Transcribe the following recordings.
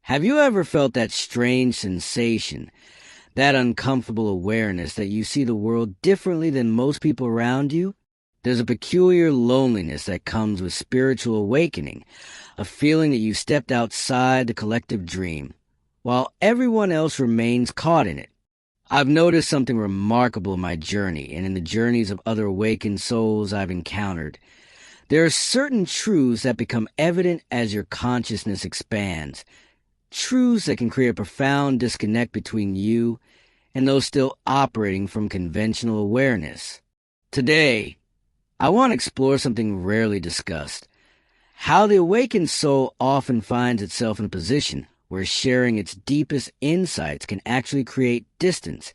Have you ever felt that strange sensation, that uncomfortable awareness that you see the world differently than most people around you? There's a peculiar loneliness that comes with spiritual awakening, a feeling that you stepped outside the collective dream, while everyone else remains caught in it. I've noticed something remarkable in my journey and in the journeys of other awakened souls I've encountered. There are certain truths that become evident as your consciousness expands, truths that can create a profound disconnect between you and those still operating from conventional awareness. Today, I want to explore something rarely discussed: how the awakened soul often finds itself in a position where sharing its deepest insights can actually create distance,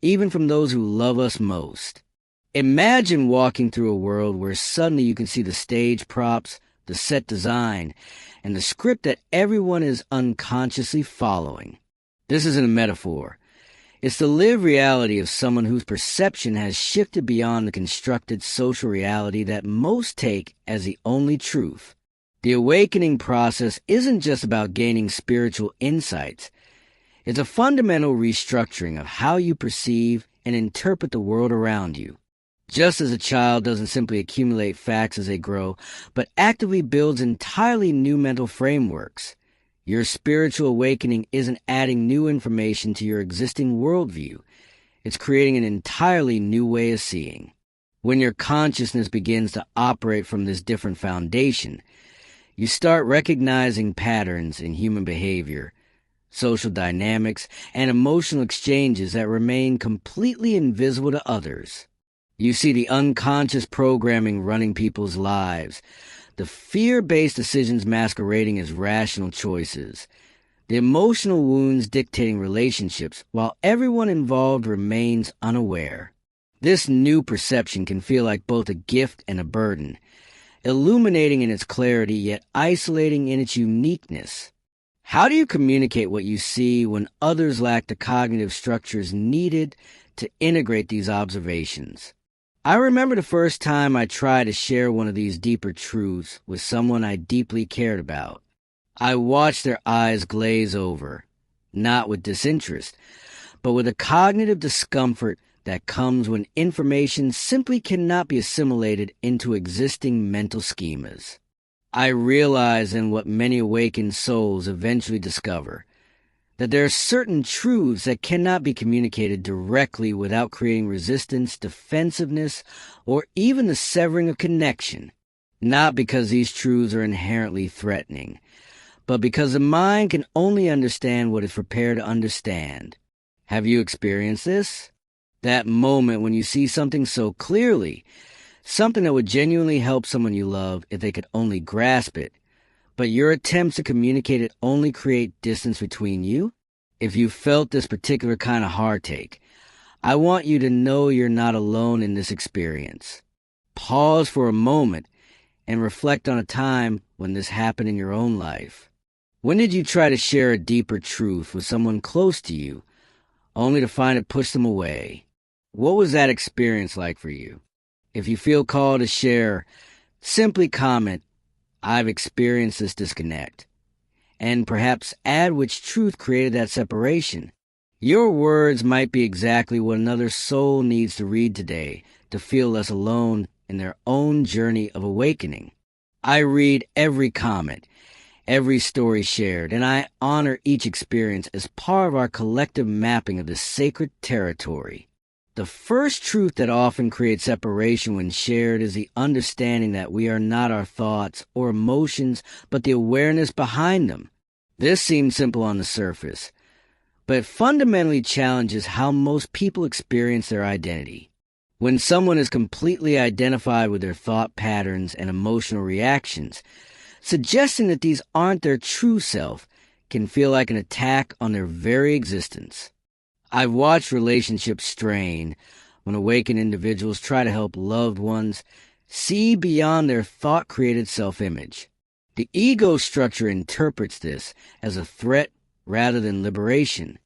even from those who love us most. Imagine walking through a world where suddenly you can see the stage props, the set design, and the script that everyone is unconsciously following. This isn't a metaphor. It's the lived reality of someone whose perception has shifted beyond the constructed social reality that most take as the only truth. The awakening process isn't just about gaining spiritual insights. It's a fundamental restructuring of how you perceive and interpret the world around you. Just as a child doesn't simply accumulate facts as they grow, but actively builds entirely new mental frameworks, your spiritual awakening isn't adding new information to your existing worldview. It's creating an entirely new way of seeing. When your consciousness begins to operate from this different foundation, you start recognizing patterns in human behavior, social dynamics, and emotional exchanges that remain completely invisible to others. You see the unconscious programming running people's lives, the fear-based decisions masquerading as rational choices, the emotional wounds dictating relationships while everyone involved remains unaware. This new perception can feel like both a gift and a burden, illuminating in its clarity yet isolating in its uniqueness. How do you communicate what you see when others lack the cognitive structures needed to integrate these observations? I remember the first time I tried to share one of these deeper truths with someone I deeply cared about. I watched their eyes glaze over, not with disinterest, but with a cognitive discomfort that comes when information simply cannot be assimilated into existing mental schemas. I realized, in what many awakened souls eventually discover, that there are certain truths that cannot be communicated directly without creating resistance, defensiveness, or even the severing of connection, not because these truths are inherently threatening, but because the mind can only understand what it's prepared to understand. Have you experienced this? That moment when you see something so clearly, something that would genuinely help someone you love if they could only grasp it, but your attempts to communicate it only create distance between you? If you felt this particular kind of heartache, I want you to know you're not alone in this experience. Pause for a moment and reflect on a time when this happened in your own life. When did you try to share a deeper truth with someone close to you, only to find it push them away? What was that experience like for you? If you feel called to share, simply comment, "I've experienced this disconnect," and perhaps add which truth created that separation. Your words might be exactly what another soul needs to read today to feel less alone in their own journey of awakening. I read every comment, every story shared, and I honor each experience as part of our collective mapping of this sacred territory. The first truth that often creates separation when shared is the understanding that we are not our thoughts or emotions, but the awareness behind them. This seems simple on the surface, but it fundamentally challenges how most people experience their identity. When someone is completely identified with their thought patterns and emotional reactions, suggesting that these aren't their true self can feel like an attack on their very existence. I've watched relationships strain when awakened individuals try to help loved ones see beyond their thought-created self-image. The ego structure interprets this as a threat rather than liberation.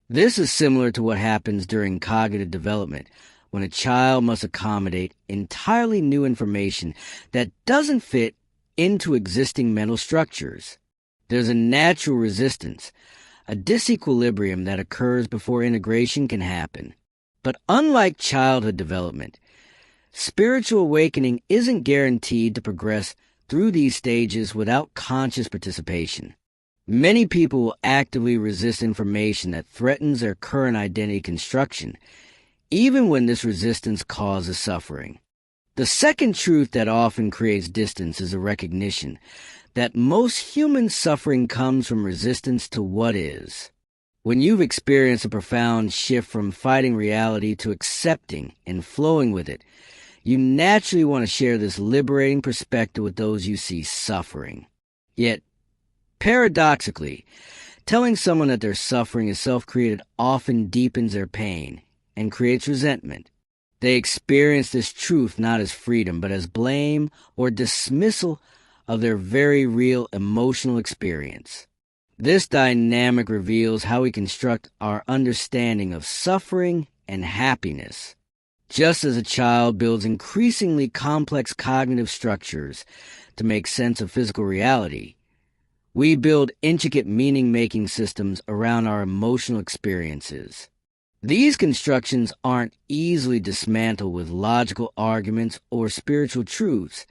This is similar to what happens during cognitive development when a child must accommodate entirely new information that doesn't fit into existing mental structures. There's a natural resistance, a disequilibrium that occurs before integration can happen. But unlike childhood development, spiritual awakening isn't guaranteed to progress through these stages without conscious participation. Many people will actively resist information that threatens their current identity construction, even when this resistance causes suffering. The second truth that often creates distance is a recognition that most human suffering comes from resistance to what is. When you've experienced a profound shift from fighting reality to accepting and flowing with it, you naturally want to share this liberating perspective with those you see suffering. Yet, paradoxically, telling someone that their suffering is self-created often deepens their pain and creates resentment. They experience this truth not as freedom, but as blame or dismissal of their very real emotional experience. This dynamic reveals how we construct our understanding of suffering and happiness. Just as a child builds increasingly complex cognitive structures to make sense of physical reality, we build intricate meaning-making systems around our emotional experiences. These constructions aren't easily dismantled with logical arguments or spiritual truths,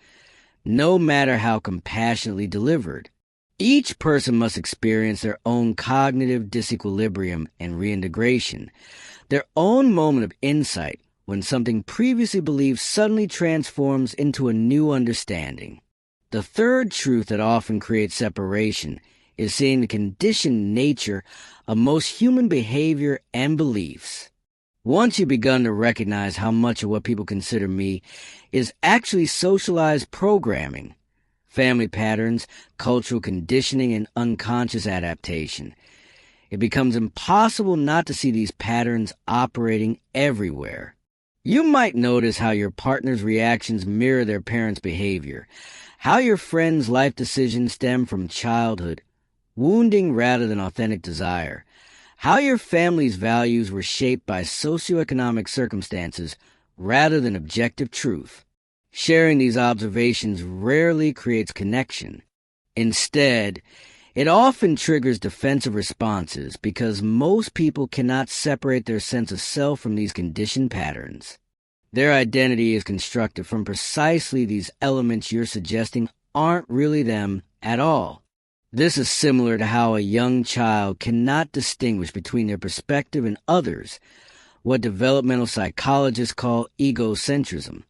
no matter how compassionately delivered. Each person must experience their own cognitive disequilibrium and reintegration, their own moment of insight when something previously believed suddenly transforms into a new understanding. The third truth that often creates separation is seeing the conditioned nature of most human behavior and beliefs. Once you've begun to recognize how much of what people consider me is actually socialized programming, family patterns, cultural conditioning, and unconscious adaptation, it becomes impossible not to see these patterns operating everywhere. You might notice how your partner's reactions mirror their parents' behavior, how your friends' life decisions stem from childhood, wounding rather than authentic desire, how your family's values were shaped by socioeconomic circumstances rather than objective truth. Sharing these observations rarely creates connection. Instead, it often triggers defensive responses because most people cannot separate their sense of self from these conditioned patterns. Their identity is constructed from precisely these elements you're suggesting aren't really them at all. This is similar to how a young child cannot distinguish between their perspective and others, what developmental psychologists call egocentrism.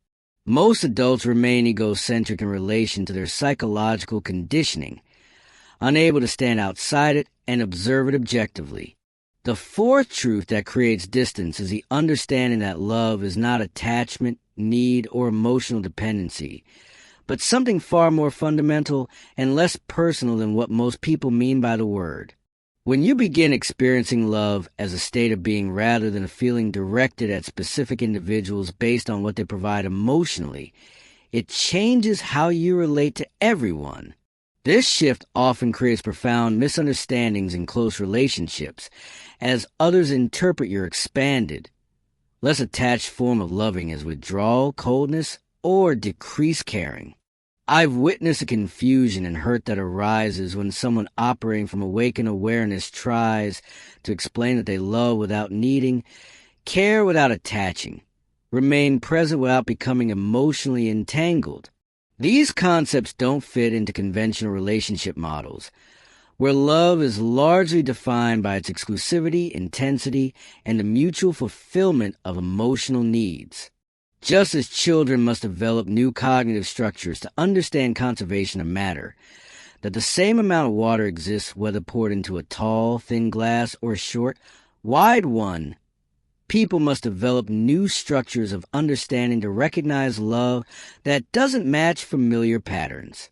Most adults remain egocentric in relation to their psychological conditioning, unable to stand outside it and observe it objectively. The fourth truth that creates distance is the understanding that love is not attachment, need, or emotional dependency, but something far more fundamental and less personal than what most people mean by the word. When you begin experiencing love as a state of being rather than a feeling directed at specific individuals based on what they provide emotionally, it changes how you relate to everyone. This shift often creates profound misunderstandings in close relationships, as others interpret your expanded, less attached form of loving as withdrawal, coldness, or decreased caring. I've witnessed the confusion and hurt that arises when someone operating from awakened awareness tries to explain that they love without needing, care without attaching, remain present without becoming emotionally entangled. These concepts don't fit into conventional relationship models, where love is largely defined by its exclusivity, intensity, and the mutual fulfillment of emotional needs. Just as children must develop new cognitive structures to understand conservation of matter, that the same amount of water exists whether poured into a tall, thin glass or a short, wide one, people must develop new structures of understanding to recognize love that doesn't match familiar patterns.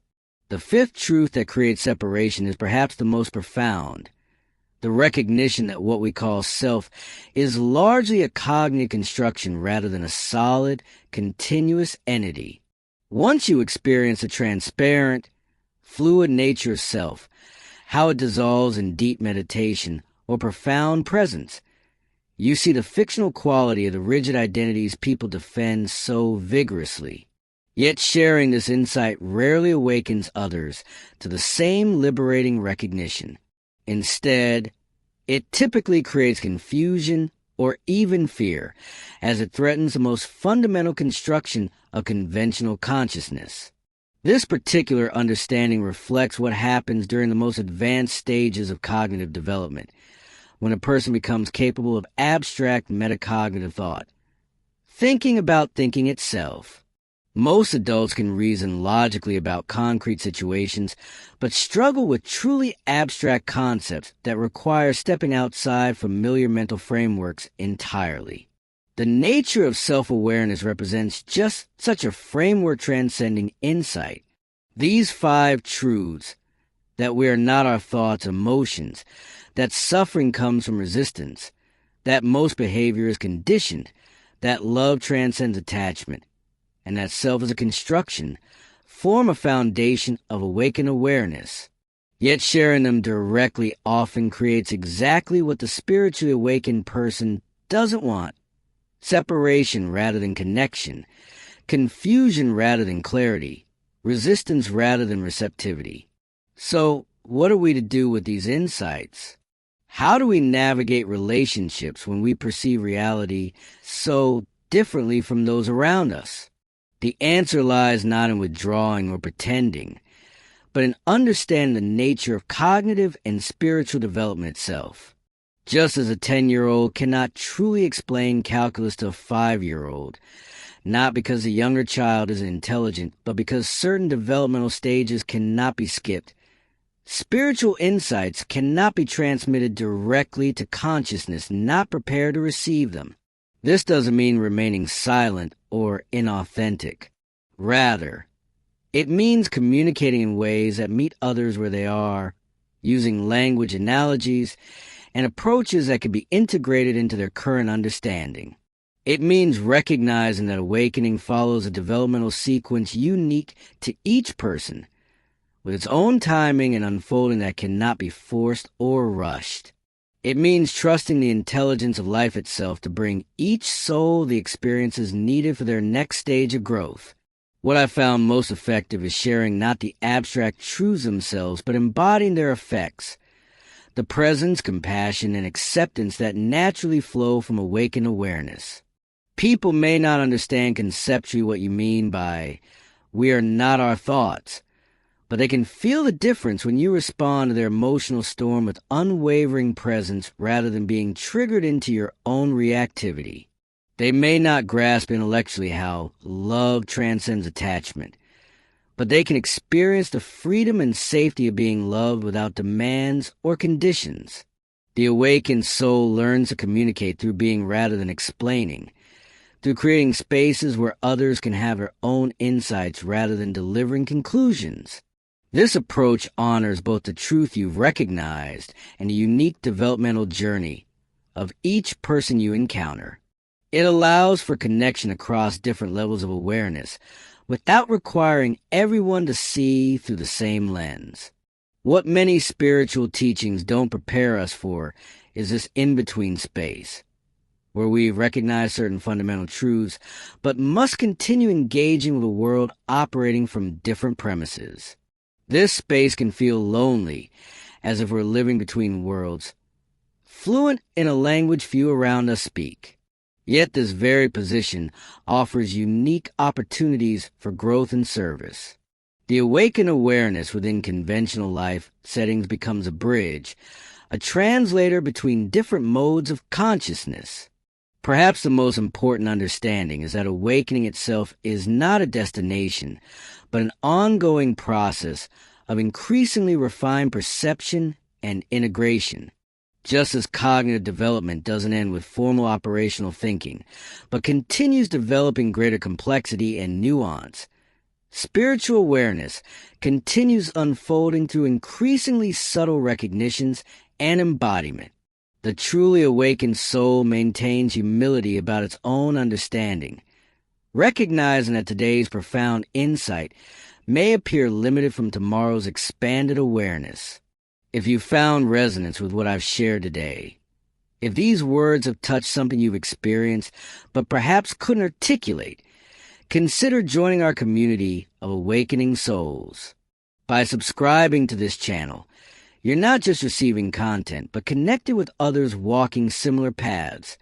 The fifth truth that creates separation is perhaps the most profound. The recognition that what we call self is largely a cognitive construction rather than a solid, continuous entity. Once you experience the transparent, fluid nature of self, how it dissolves in deep meditation or profound presence, you see the fictional quality of the rigid identities people defend so vigorously. Yet sharing this insight rarely awakens others to the same liberating recognition. Instead, it typically creates confusion or even fear, as it threatens the most fundamental construction of conventional consciousness. This particular understanding reflects what happens during the most advanced stages of cognitive development, when a person becomes capable of abstract metacognitive thought, thinking about thinking itself. Most adults can reason logically about concrete situations, but struggle with truly abstract concepts that require stepping outside familiar mental frameworks entirely. The nature of self-awareness represents just such a framework-transcending insight. These 5 truths: that we are not our thoughts, emotions, that suffering comes from resistance, that most behavior is conditioned, that love transcends attachment, and that self is a construction, form a foundation of awakened awareness. Yet sharing them directly often creates exactly what the spiritually awakened person doesn't want: separation rather than connection, confusion rather than clarity, resistance rather than receptivity. So, what are we to do with these insights? How do we navigate relationships when we perceive reality so differently from those around us? The answer lies not in withdrawing or pretending, but in understanding the nature of cognitive and spiritual development itself. Just as a 10-year-old cannot truly explain calculus to a 5-year-old, not because the younger child isn't intelligent, but because certain developmental stages cannot be skipped, spiritual insights cannot be transmitted directly to consciousness not prepared to receive them. This doesn't mean remaining silent or inauthentic. Rather, it means communicating in ways that meet others where they are, using language analogies and approaches that can be integrated into their current understanding. It means recognizing that awakening follows a developmental sequence unique to each person, with its own timing and unfolding that cannot be forced or rushed. It means trusting the intelligence of life itself to bring each soul the experiences needed for their next stage of growth. What I found most effective is sharing not the abstract truths themselves, but embodying their effects, the presence, compassion, and acceptance that naturally flow from awakened awareness. People may not understand conceptually what you mean by "we are not our thoughts," but they can feel the difference when you respond to their emotional storm with unwavering presence rather than being triggered into your own reactivity. They may not grasp intellectually how love transcends attachment, but they can experience the freedom and safety of being loved without demands or conditions. The awakened soul learns to communicate through being rather than explaining, through creating spaces where others can have their own insights rather than delivering conclusions. This approach honors both the truth you've recognized and the unique developmental journey of each person you encounter. It allows for connection across different levels of awareness without requiring everyone to see through the same lens. What many spiritual teachings don't prepare us for is this in-between space, where we recognize certain fundamental truths, but must continue engaging with a world operating from different premises. This space can feel lonely, as if we're living between worlds, fluent in a language few around us speak. Yet this very position offers unique opportunities for growth and service. The awakened awareness within conventional life settings becomes a bridge, a translator between different modes of consciousness. Perhaps the most important understanding is that awakening itself is not a destination, but an ongoing process of increasingly refined perception and integration. Just as cognitive development doesn't end with formal operational thinking, but continues developing greater complexity and nuance, spiritual awareness continues unfolding through increasingly subtle recognitions and embodiment. The truly awakened soul maintains humility about its own understanding, recognizing that today's profound insight may appear limited from tomorrow's expanded awareness. If you found resonance with what I've shared today, if these words have touched something you've experienced but perhaps couldn't articulate, consider joining our community of awakening souls. By subscribing to this channel, you're not just receiving content, but connected with others walking similar paths,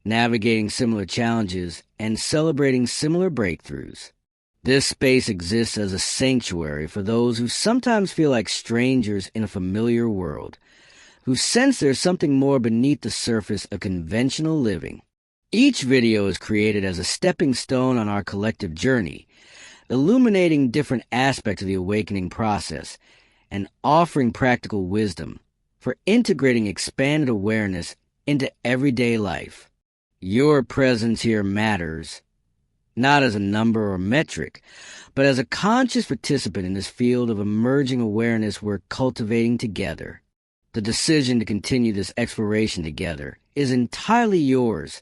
navigating similar challenges, and celebrating similar breakthroughs. This space exists as a sanctuary for those who sometimes feel like strangers in a familiar world, who sense there's something more beneath the surface of conventional living. Each video is created as a stepping stone on our collective journey, illuminating different aspects of the awakening process and offering practical wisdom for integrating expanded awareness into everyday life. Your presence here matters, not as a number or metric, but as a conscious participant in this field of emerging awareness we're cultivating together. The decision to continue this exploration together is entirely yours,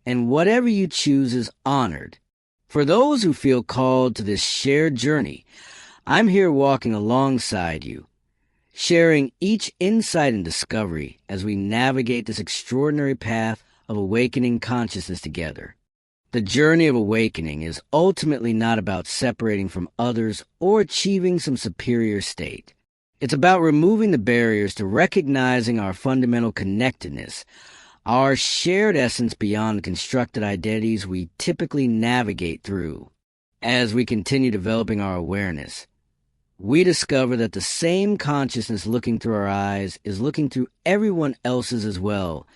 and whatever you choose is honored. For those who feel called to this shared journey, I'm here walking alongside you, sharing each insight and discovery as we navigate this extraordinary path of awakening consciousness together. The journey of awakening is ultimately not about separating from others or achieving some superior state. It's about removing the barriers to recognizing our fundamental connectedness, our shared essence beyond the constructed identities we typically navigate through. As we continue developing our awareness, we discover that the same consciousness looking through our eyes is looking through everyone else's as well,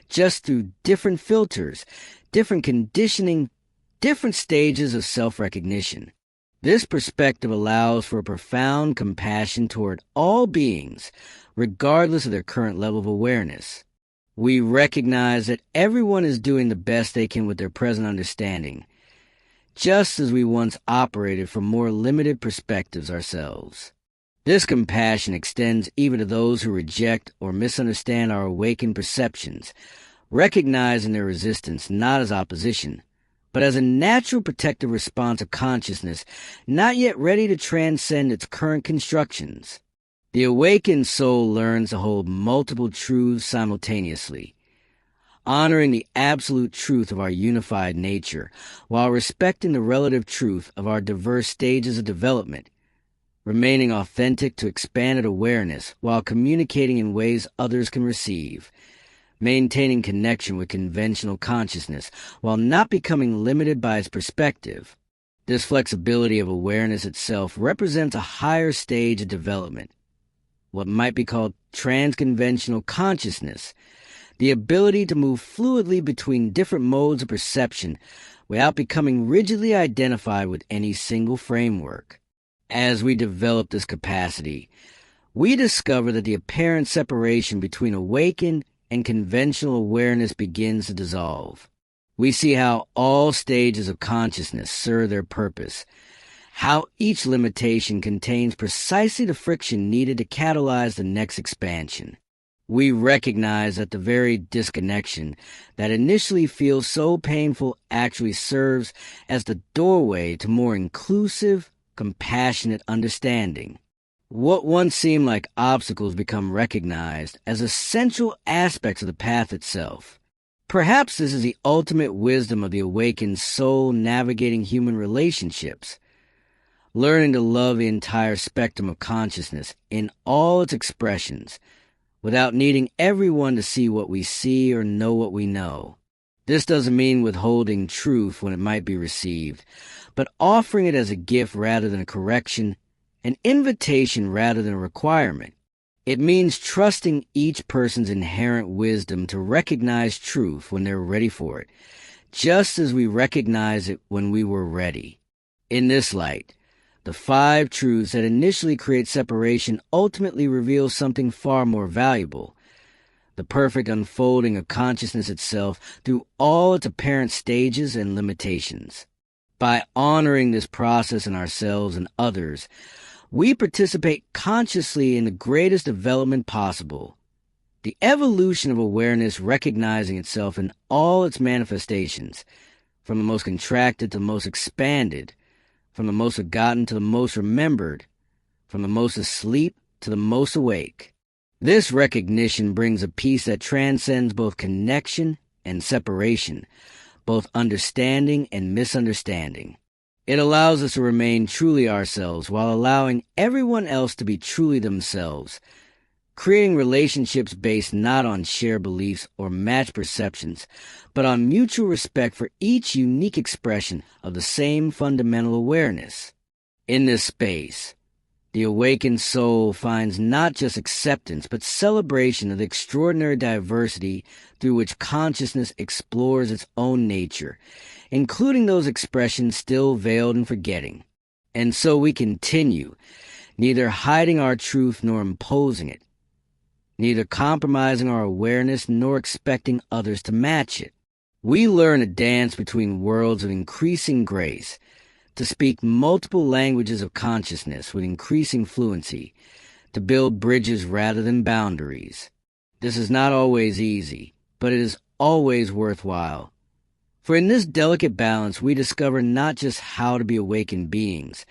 just through different filters, different conditioning, different stages of self-recognition. This perspective allows for a profound compassion toward all beings, regardless of their current level of awareness. We recognize that everyone is doing the best they can with their present understanding, just as we once operated from more limited perspectives ourselves. This compassion extends even to those who reject or misunderstand our awakened perceptions, recognizing their resistance not as opposition, but as a natural protective response of consciousness not yet ready to transcend its current constructions. The awakened soul learns to hold multiple truths simultaneously, honoring the absolute truth of our unified nature while respecting the relative truth of our diverse stages of development, remaining authentic to expanded awareness while communicating in ways others can receive, maintaining connection with conventional consciousness while not becoming limited by its perspective. This flexibility of awareness itself represents a higher stage of development, what might be called transconventional consciousness, the ability to move fluidly between different modes of perception without becoming rigidly identified with any single framework. As we develop this capacity, we discover that the apparent separation between awakened and conventional awareness begins to dissolve. We see how all stages of consciousness serve their purpose, how each limitation contains precisely the friction needed to catalyze the next expansion. We recognize that the very disconnection that initially feels so painful actually serves as the doorway to more inclusive, compassionate understanding. What once seemed like obstacles become recognized as essential aspects of the path itself. Perhaps this is the ultimate wisdom of the awakened soul navigating human relationships, learning to love the entire spectrum of consciousness in all its expressions, without needing everyone to see what we see or know what we know. This doesn't mean withholding truth when it might be received, but offering it as a gift rather than a correction, an invitation rather than a requirement. It means trusting each person's inherent wisdom to recognize truth when they're ready for it, just as we recognize it when we were ready. In this light, the 5 truths that initially create separation ultimately reveal something far more valuable: the perfect unfolding of consciousness itself through all its apparent stages and limitations. By honoring this process in ourselves and others, we participate consciously in the greatest development possible, the evolution of awareness recognizing itself in all its manifestations, from the most contracted to the most expanded, from the most forgotten to the most remembered, from the most asleep to the most awake. This recognition brings a peace that transcends both connection and separation, both understanding and misunderstanding. It allows us to remain truly ourselves while allowing everyone else to be truly themselves, creating relationships based not on shared beliefs or matched perceptions, but on mutual respect for each unique expression of the same fundamental awareness. In this space, the awakened soul finds not just acceptance, but celebration of the extraordinary diversity through which consciousness explores its own nature, including those expressions still veiled in forgetting. And so we continue, neither hiding our truth nor imposing it, neither compromising our awareness nor expecting others to match it. We learn to dance between worlds of increasing grace, to speak multiple languages of consciousness with increasing fluency, to build bridges rather than boundaries. This is not always easy, but it is always worthwhile. For in this delicate balance, we discover not just how to be awakened beings,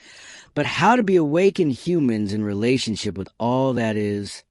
but how to be awakened humans in relationship with all that is